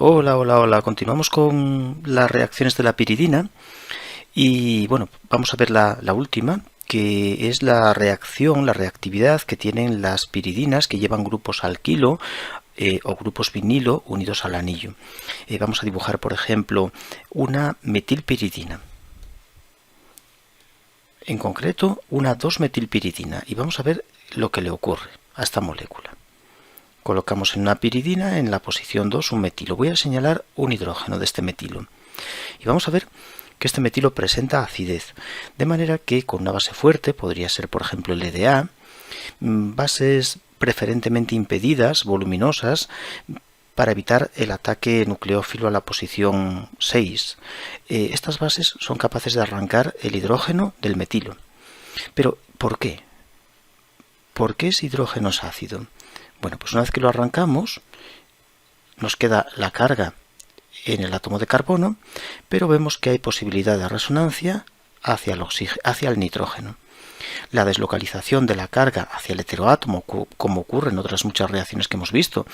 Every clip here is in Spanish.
Hola, hola, hola. Continuamos con las reacciones de la piridina y bueno, vamos a ver la última, que es la reactividad que tienen las piridinas que llevan grupos alquilo o grupos vinilo unidos al anillo. Vamos a dibujar, por ejemplo, una metilpiridina. En concreto, una 2-metilpiridina y vamos a ver lo que le ocurre a esta molécula. Colocamos en una piridina, en la posición 2, un metilo. Voy a señalar un hidrógeno de este metilo. Y vamos a ver que este metilo presenta acidez. De manera que con una base fuerte, podría ser por ejemplo el EDA, bases preferentemente impedidas, voluminosas, para evitar el ataque nucleófilo a la posición 6. Estas bases son capaces de arrancar el hidrógeno del metilo. Pero, ¿por qué? ¿Por qué ese hidrógeno es ácido? Bueno, pues una vez que lo arrancamos, nos queda la carga en el átomo de carbono, pero vemos que hay posibilidad de resonancia hacia el nitrógeno. La deslocalización de la carga hacia el heteroátomo, como ocurre en otras muchas reacciones que hemos visto,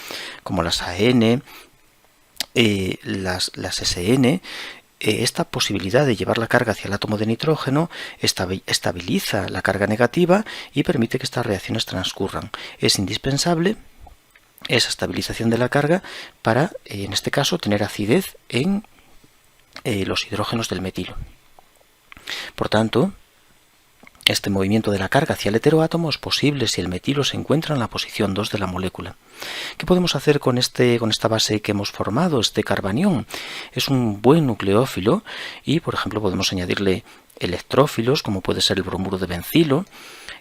como las AN, las SN, esta posibilidad de llevar la carga hacia el átomo de nitrógeno estabiliza la carga negativa y permite que estas reacciones transcurran. Es indispensable esa estabilización de la carga para, en este caso, tener acidez en los hidrógenos del metilo. Por tanto, este movimiento de la carga hacia el heteroátomo es posible si el metilo se encuentra en la posición 2 de la molécula. ¿Qué podemos hacer con esta base que hemos formado, este carbanión? Es un buen nucleófilo y, por ejemplo, podemos añadirle electrófilos, como puede ser el bromuro de bencilo,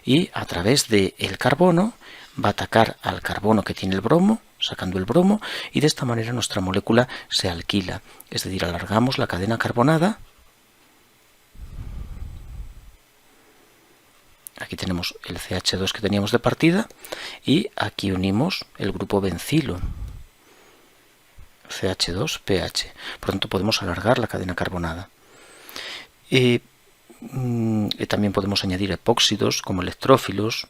y a través del carbono va a atacar al carbono que tiene el bromo, sacando el bromo, y de esta manera nuestra molécula se alquila, es decir, alargamos la cadena carbonada. Aquí tenemos el CH2 que teníamos de partida y aquí unimos el grupo bencilo, CH2PH. Por lo tanto, podemos alargar la cadena carbonada. También podemos añadir epóxidos como electrófilos,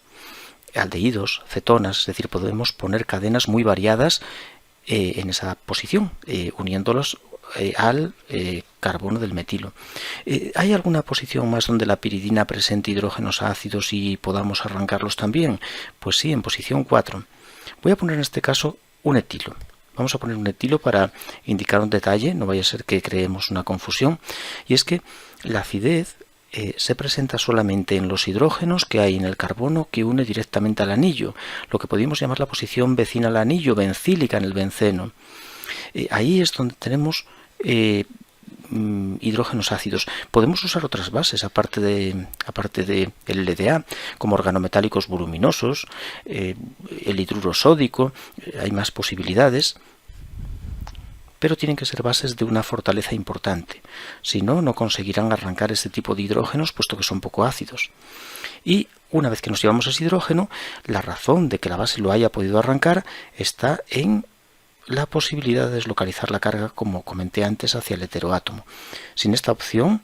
aldehídos, cetonas, es decir, podemos poner cadenas muy variadas en esa posición, uniéndolos al carbono del metilo. ¿Hay alguna posición más donde la piridina presente hidrógenos ácidos y podamos arrancarlos también? Pues sí, en posición 4. Voy a poner en este caso un etilo. Vamos a poner un etilo para indicar un detalle, no vaya a ser que creemos una confusión, y es que la acidez se presenta solamente en los hidrógenos que hay en el carbono que une directamente al anillo, lo que podríamos llamar la posición vecina al anillo, bencílica en el benceno. Ahí es donde tenemos hidrógenos ácidos. Podemos usar otras bases aparte de el LDA, como organometálicos voluminosos, el hidruro sódico. Hay más posibilidades, pero tienen que ser bases de una fortaleza importante. Si no, no conseguirán arrancar este tipo de hidrógenos, puesto que son poco ácidos. Y una vez que nos llevamos ese hidrógeno, la razón de que la base lo haya podido arrancar está en la posibilidad de deslocalizar la carga, como comenté antes, hacia el heteroátomo. Sin esta opción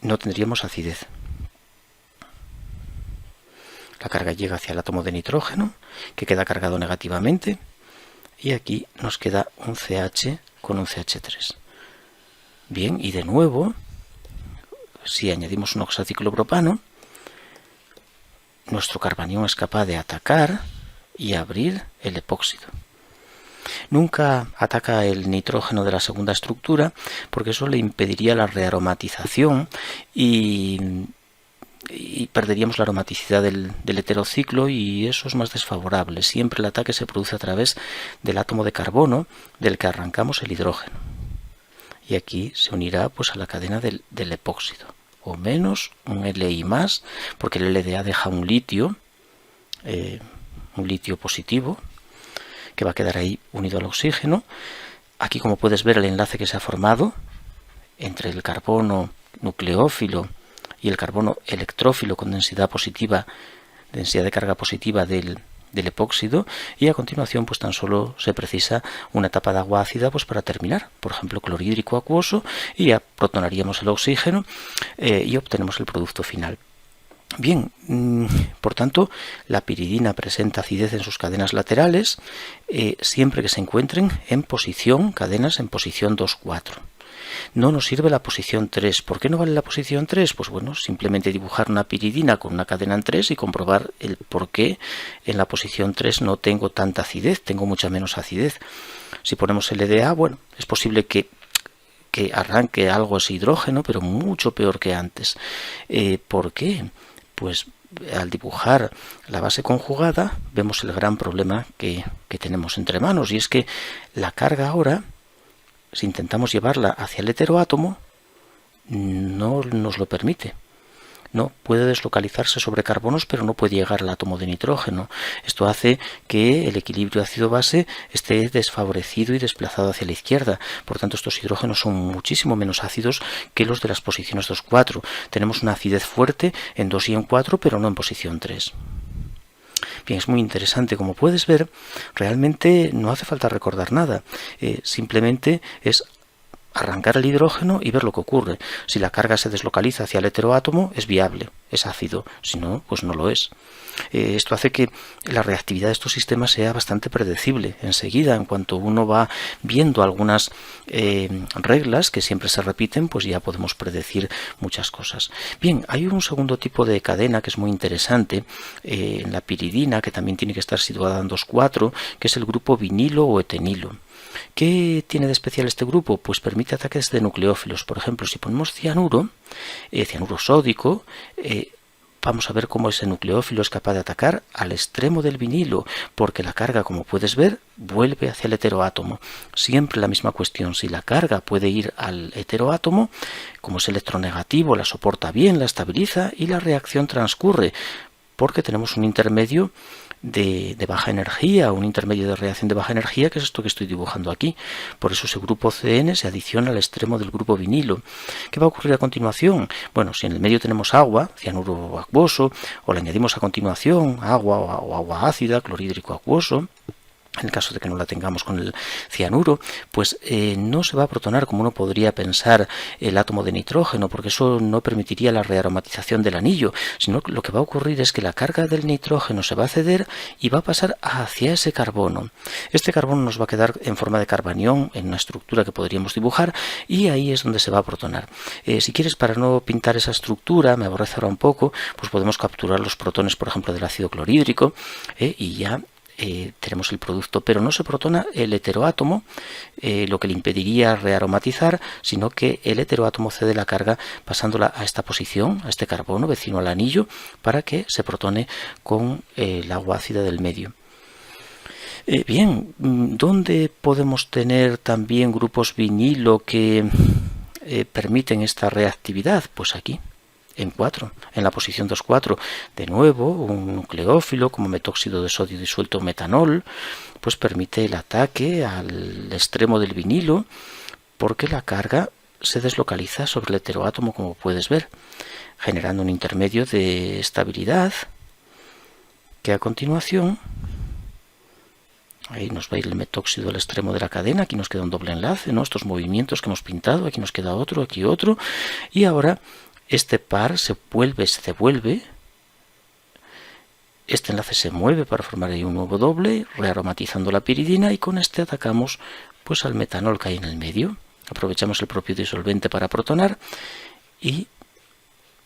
no tendríamos acidez. La carga llega hacia el átomo de nitrógeno, que queda cargado negativamente, y aquí nos queda un CH con un CH3. Bien, y de nuevo, si añadimos un oxaciclopropano, nuestro carbanión es capaz de atacar y abrir el epóxido. Nunca ataca el nitrógeno de la segunda estructura porque eso le impediría la rearomatización y perderíamos la aromaticidad del heterociclo, y eso es más desfavorable. Siempre el ataque se produce a través del átomo de carbono del que arrancamos el hidrógeno. Y aquí se unirá pues a la cadena del epóxido, o menos un Li+, porque el LDA deja un litio positivo, que va a quedar ahí unido al oxígeno. Aquí, como puedes ver, el enlace que se ha formado entre el carbono nucleófilo y el carbono electrófilo con densidad de carga positiva del epóxido, y a continuación pues tan solo se precisa una etapa de agua ácida pues para terminar, por ejemplo clorhídrico acuoso, y ya protonaríamos el oxígeno y obtenemos el producto final. Bien, por tanto, la piridina presenta acidez en sus cadenas laterales siempre que se encuentren en cadenas en posición 2,4. No nos sirve la posición 3. ¿Por qué no vale la posición 3? Pues bueno, simplemente dibujar una piridina con una cadena en 3 y comprobar el por qué en la posición 3 no tengo tanta acidez, tengo mucha menos acidez. Si ponemos LDA, bueno, es posible que arranque algo ese hidrógeno, pero mucho peor que antes. ¿Por qué? Pues al dibujar la base conjugada vemos el gran problema que tenemos entre manos, y es que la carga ahora, si intentamos llevarla hacia el heteroátomo, no nos lo permite. No puede deslocalizarse sobre carbonos, pero no puede llegar al átomo de nitrógeno. Esto hace que el equilibrio ácido-base esté desfavorecido y desplazado hacia la izquierda. Por tanto, estos hidrógenos son muchísimo menos ácidos que los de las posiciones 2,4. Tenemos una acidez fuerte en 2 y en 4, pero no en posición 3. Bien, es muy interesante. Como puedes ver, realmente no hace falta recordar nada. Simplemente es arrancar el hidrógeno y ver lo que ocurre. Si la carga se deslocaliza hacia el heteroátomo, es viable, es ácido. Si no, pues no lo es. Esto hace que la reactividad de estos sistemas sea bastante predecible. Enseguida, en cuanto uno va viendo algunas reglas que siempre se repiten, pues ya podemos predecir muchas cosas. Bien, hay un segundo tipo de cadena que es muy interesante en la piridina, que también tiene que estar situada en 2,4, que es el grupo vinilo o etenilo. ¿Qué tiene de especial este grupo? Pues permite ataques de nucleófilos. Por ejemplo, si ponemos cianuro sódico, vamos a ver cómo ese nucleófilo es capaz de atacar al extremo del vinilo, porque la carga, como puedes ver, vuelve hacia el heteroátomo. Siempre la misma cuestión: si la carga puede ir al heteroátomo, como es electronegativo, la soporta bien, la estabiliza y la reacción transcurre, porque tenemos un intermedio de baja energía, un intermedio de reacción de baja energía, que es esto que estoy dibujando aquí. Por eso ese grupo CN se adiciona al extremo del grupo vinilo. ¿Qué va a ocurrir a continuación? Bueno, si en el medio tenemos agua, cianuro acuoso, o le añadimos a continuación agua o agua ácida, clorhídrico acuoso, en el caso de que no la tengamos con el cianuro, pues no se va a protonar como uno podría pensar el átomo de nitrógeno, porque eso no permitiría la rearomatización del anillo, sino que lo que va a ocurrir es que la carga del nitrógeno se va a ceder y va a pasar hacia ese carbono. Este carbono nos va a quedar en forma de carbanión, en una estructura que podríamos dibujar, y ahí es donde se va a protonar. Si quieres, para no pintar esa estructura, me aborrece ahora un poco, pues podemos capturar los protones, por ejemplo, del ácido clorhídrico, y ya tenemos el producto, pero no se protona el heteroátomo, lo que le impediría rearomatizar, sino que el heteroátomo cede la carga pasándola a esta posición, a este carbono vecino al anillo, para que se protone con el agua ácida del medio. Bien, ¿dónde podemos tener también grupos vinilo que permiten esta reactividad? Pues aquí, en 4, en la posición 2,4. De nuevo, un nucleófilo como metóxido de sodio disuelto o metanol, pues permite el ataque al extremo del vinilo, porque la carga se deslocaliza sobre el heteroátomo, como puedes ver, generando un intermedio de estabilidad que a continuación, ahí nos va a ir el metóxido al extremo de la cadena, aquí nos queda un doble enlace, ¿no? Estos movimientos que hemos pintado, aquí nos queda otro, aquí otro, y ahora este par se devuelve, este enlace se mueve para formar ahí un nuevo doble, rearomatizando la piridina, y con este atacamos pues al metanol que hay en el medio. Aprovechamos el propio disolvente para protonar y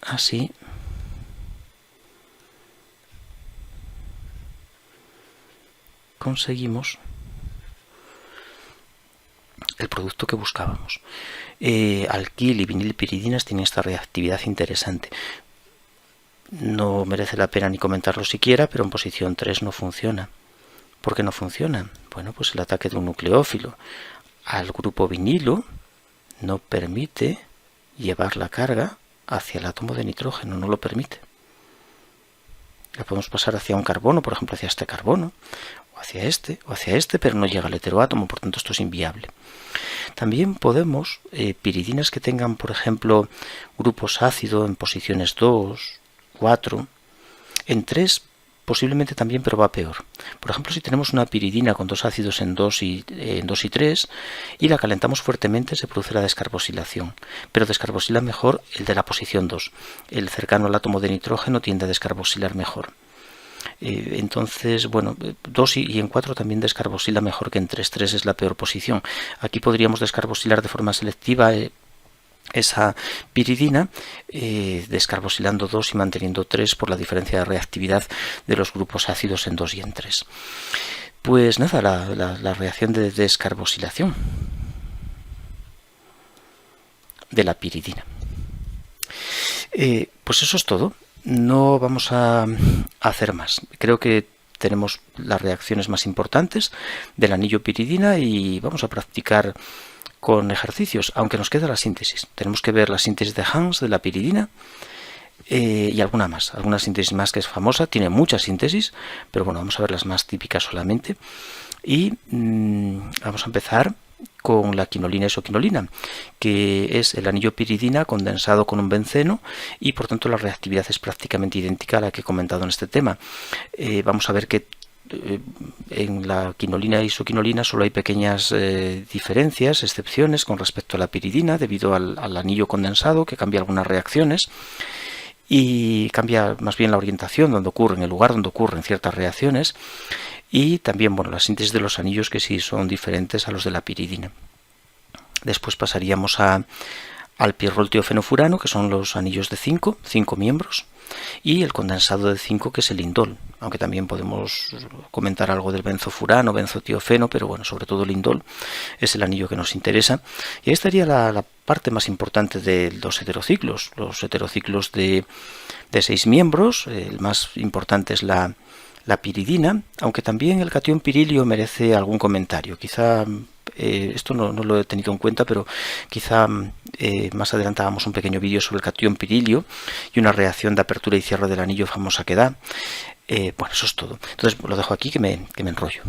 así conseguimos el producto que buscábamos. Alquil y vinilpiridinas tienen esta reactividad interesante. No merece la pena ni comentarlo siquiera, pero en posición 3 no funciona. ¿Por qué no funciona? Bueno, pues el ataque de un nucleófilo al grupo vinilo no permite llevar la carga hacia el átomo de nitrógeno, no lo permite. La podemos pasar hacia un carbono, por ejemplo, hacia este carbono, o hacia este, pero no llega al heteroátomo, por tanto esto es inviable. También podemos, piridinas que tengan, por ejemplo, grupos ácidos en posiciones 2, 4, en 3 posiblemente también, pero va peor. Por ejemplo, si tenemos una piridina con dos ácidos en 2 y 3 y la calentamos fuertemente, se produce la descarboxilación, pero descarboxila mejor el de la posición 2. El cercano al átomo de nitrógeno tiende a descarboxilar mejor. Entonces, bueno, 2 y en 4 también descarboxila mejor que en 3. 3 es la peor posición. Aquí podríamos descarboxilar de forma selectiva esa piridina, descarboxilando 2 y manteniendo 3 por la diferencia de reactividad de los grupos ácidos en 2 y en 3. Pues nada, la reacción de descarboxilación de la piridina. Pues eso es todo. No vamos a hacer más. Creo que tenemos las reacciones más importantes del anillo piridina y vamos a practicar con ejercicios, aunque nos queda la síntesis. Tenemos que ver la síntesis de Hans de la piridina y alguna síntesis más que es famosa, tiene muchas síntesis, pero bueno, vamos a ver las más típicas solamente. Y vamos a empezar con la quinolina isoquinolina, que es el anillo piridina condensado con un benceno y por tanto la reactividad es prácticamente idéntica a la que he comentado en este tema. Vamos a ver que en la quinolina e isoquinolina solo hay pequeñas diferencias, excepciones con respecto a la piridina debido al anillo condensado que cambia algunas reacciones y cambia más bien la orientación donde ocurren, el lugar donde ocurren ciertas reacciones y también la síntesis de los anillos que sí son diferentes a los de la piridina. Después pasaríamos al pirrol-tiofenofurano, que son los anillos de 5 miembros, y el condensado de 5, que es el indol, aunque también podemos comentar algo del benzofurano, benzotiofeno, pero bueno, sobre todo el indol es el anillo que nos interesa. Y ahí estaría la parte más importante de los heterociclos de 6 miembros. El más importante es la piridina, aunque también el catión pirilio merece algún comentario. Quizá esto no lo he tenido en cuenta, pero quizá más adelante hagamos un pequeño vídeo sobre el catión pirilio y una reacción de apertura y cierre del anillo famosa que da. Bueno, eso es todo. Entonces lo dejo aquí que me enrollo.